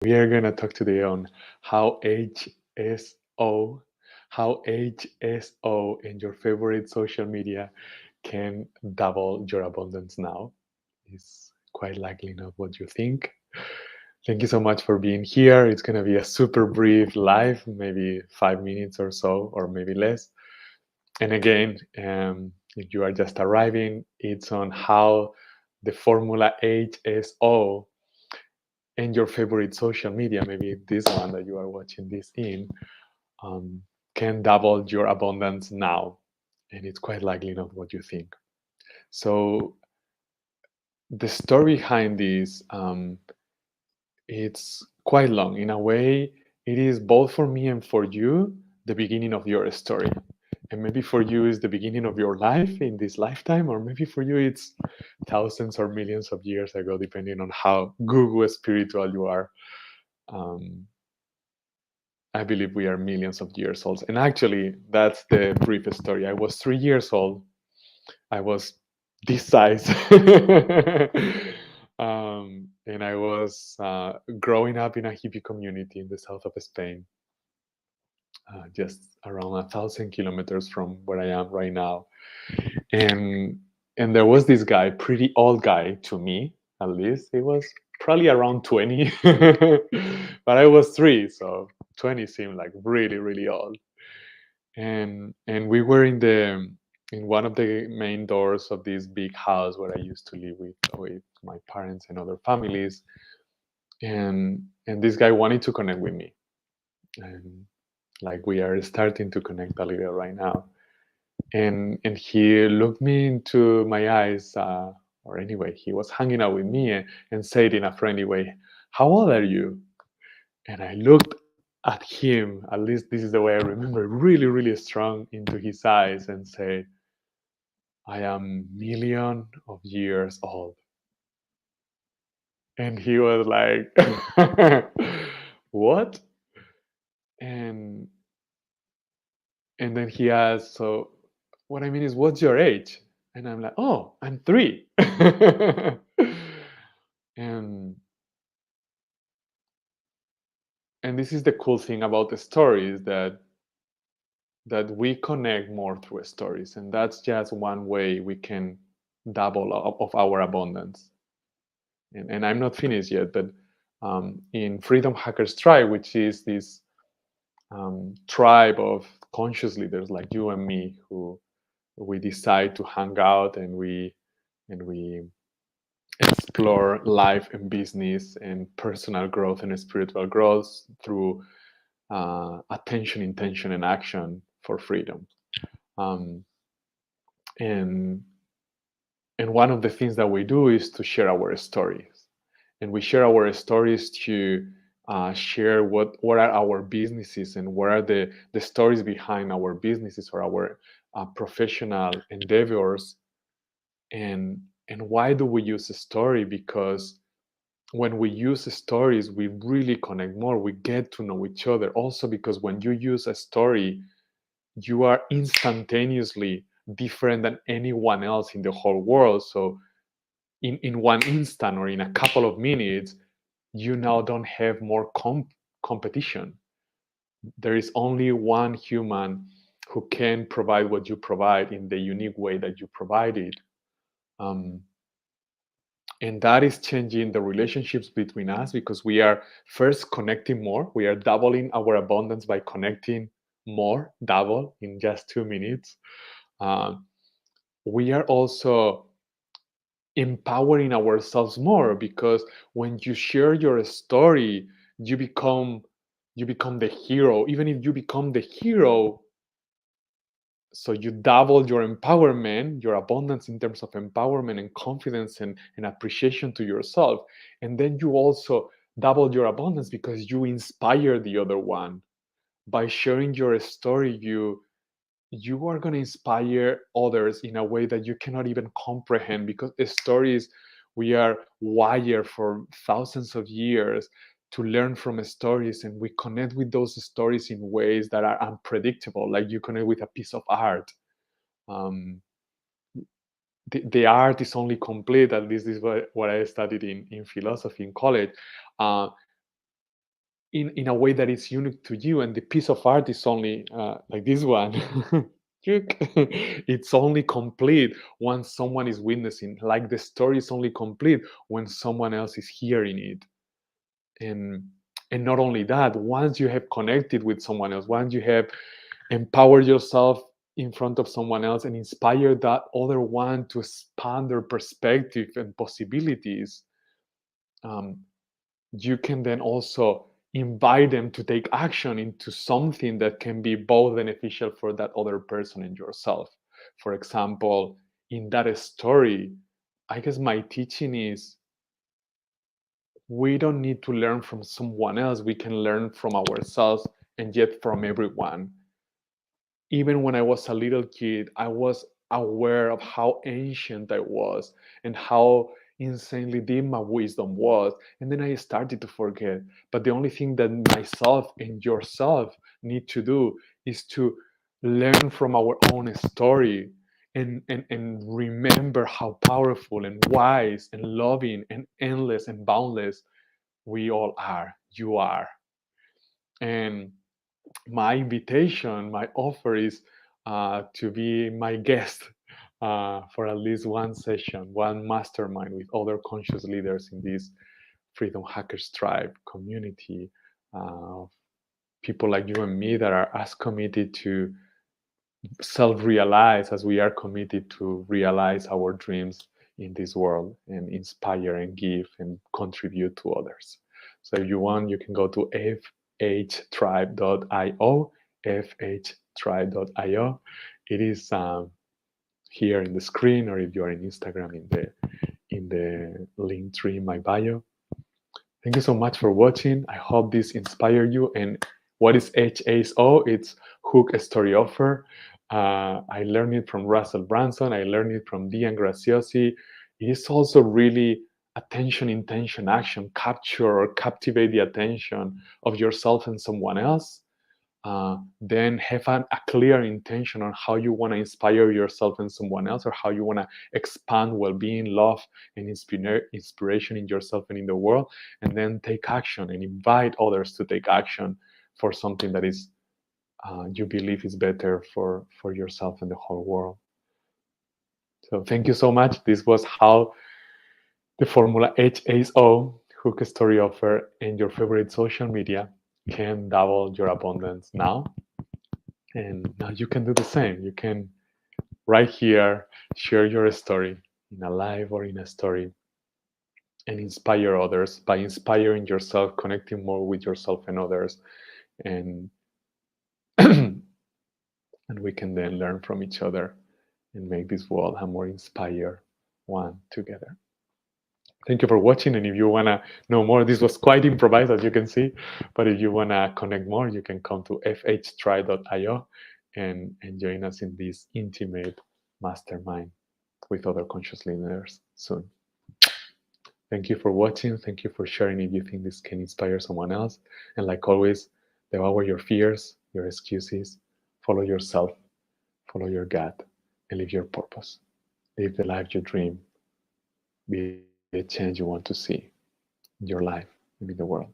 We are going to talk today on how HSO, how HSO and your favorite social media can double your abundance now. It's quite likely not what you think. Thank you so much for being here. It's going to be a super brief live, maybe 5 minutes or so, or maybe less. And again, if you are just arriving, it's on how the formula HSO and your favorite social media, maybe this one that you are watching this in, um, can double your abundance now. And it's quite likely not what you think. So the story behind this, it's quite long. In a way, it is both for me and for you the beginning of your story. And maybe for you is the beginning of your life in this lifetime, or maybe for you it's thousands or millions of years ago, depending on how Google spiritual you are. Um, I believe we are millions of years old. And actually, that's the brief story. I was 3 years old. I was this size. And I was growing up in a hippie community in the south of Spain, just around 1,000 kilometers from where I am right now. And and there was this guy, pretty old guy to me, at least. He was probably around 20, but I was three, so 20 seemed like really, really old. And we were in one of the main doors of this big house where I used to live with my parents and other families. And this guy wanted to connect with me, and like we are starting to connect a little right now. And he looked me into my eyes, or anyway, he was hanging out with me and said in a friendly way, "How old are you?" And I looked at him, at least this is the way I remember, really, really strong into his eyes and say, "I am million of years old." And he was like, "What?" And and then he asked, "So what I mean is, what's your age?" And I'm like, "Oh, I'm three." and and this is the cool thing about the stories, that we connect more through stories, and that's just one way we can double of our abundance. And I'm not finished yet, but in Freedom Hackers Tribe, which is this tribe of conscious leaders like you and me, who we decide to hang out, and we explore life and business and personal growth and spiritual growth through attention, intention, and action for freedom. Um, and and one of the things that we do is to share our stories, and we share our stories to share what are our businesses, and what are the stories behind our businesses or our professional endeavors. And why do we use a story? Because when we use stories, we really connect more. We get to know each other. Also, because when you use a story, you are instantaneously different than anyone else in the whole world. So in one instant or in a couple of minutes, you now don't have more competition. There is only one human who can provide what you provide in the unique way that you provide it. Um, and that is changing the relationships between us, because we are first connecting more. We are doubling our abundance by connecting more, double in just 2 minutes. Um, we are also empowering ourselves more, because when you share your story, you become you become the hero. Even if you become the hero, so you double your empowerment, your abundance in terms of empowerment and confidence and appreciation to yourself. And then you also double your abundance because you inspire the other one. By sharing your story, you are going to inspire others in a way that you cannot even comprehend, because stories, we are wired for thousands of years to learn from stories, and we connect with those stories in ways that are unpredictable, like you connect with a piece of art. um, the art is only complete, at least this is what I studied in philosophy in college. uh, in a way that is unique to you. And the piece of art is only like this one. It's only complete once someone is witnessing. Like the story is only complete when someone else is hearing it. And and not only that, once you have connected with someone else, once you have empowered yourself in front of someone else and inspire that other one to expand their perspective and possibilities, um, you can then also invite them to take action into something that can be both beneficial for that other person and yourself. For example, in that story, I guess my teaching is we don't need to learn from someone else. We can learn from ourselves and yet from everyone. Even when I was a little kid, I was aware of how ancient I was and how insanely deep my wisdom was. And then I started to forget. But the only thing that myself and yourself need to do is to learn from our own story and remember how powerful and wise and loving and endless and boundless we all are. You are. And my invitation, my offer is to be my guest for at least one session, one mastermind with other conscious leaders in this Freedom Hackers Tribe community. People like you and me that are as committed to self realize as we are committed to realize our dreams in this world and inspire and give and contribute to others. So if you want, you can go to fhtribe.io, fhtribe.io. It is here in the screen, or if you are in Instagram, in the link tree in my bio. Thank you so much for watching. I hope this inspired you. And what is HSO? It's Hook Story Offer. I learned it from Russell Brunson. I learned it from Diane Graciosi. It is also really attention, intention, action, capture or captivate the attention of yourself and someone else. Then have a clear intention on how you want to inspire yourself and someone else, or how you want to expand well-being, love, and inspiration in yourself and in the world. And then take action and invite others to take action for something that is you believe is better for yourself and the whole world. So thank you so much. This was how the formula HSO, Hook Story Offer, and your favorite social media can double your abundance now. And now you can do the same. You can right here share your story in a live or in a story and inspire others by inspiring yourself, connecting more with yourself and others. And and we can then learn from each other and make this world a more inspired one together. Thank you for watching. And if you want to know more, this was quite improvised, as you can see. But if you want to connect more, you can come to fhtry.io and join us in this intimate mastermind with other conscious leaders soon. Thank you for watching. Thank you for sharing if you think this can inspire someone else. And like always, devour your fears, your excuses, follow yourself, follow your gut, and live your purpose. Live the life you dream. Be the change you want to see in your life and in the world.